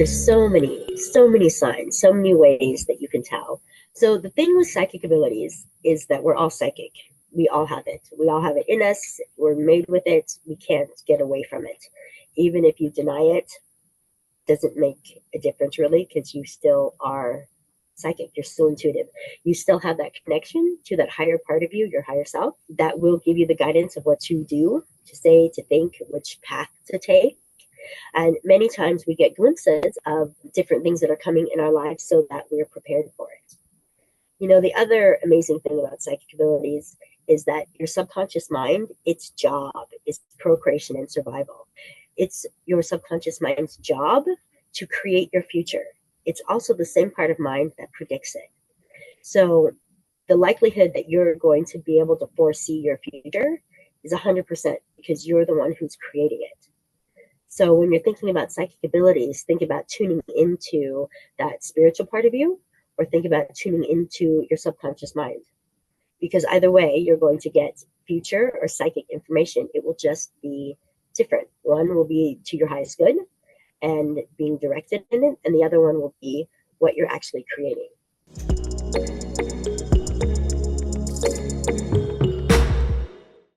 there's so many signs, so many ways that you can tell. So the thing with psychic abilities is that we're all psychic. We all have it. We all have it in us. We're made with it. We can't get away from it. Even if you deny it, doesn't make a difference really, because you still are psychic. You're still intuitive. You still have that connection to that higher part of you, your higher self, that will give you the guidance of what to do, to say, to think, which path to take. And many times we get glimpses of different things that are coming in our lives so that we're prepared for it. You know, the other amazing thing about psychic abilities is that your subconscious mind, its job is procreation and survival. It's your subconscious mind's job to create your future. It's also the same part of mind that predicts it. So the likelihood that you're going to be able to foresee your future is 100% because you're the one who's creating it. So when you're thinking about psychic abilities, think about tuning into that spiritual part of you, or think about tuning into your subconscious mind. Because either way, you're going to get future or psychic information. It will just be different. One will be to your highest good and being directed in it, and the other one will be what you're actually creating.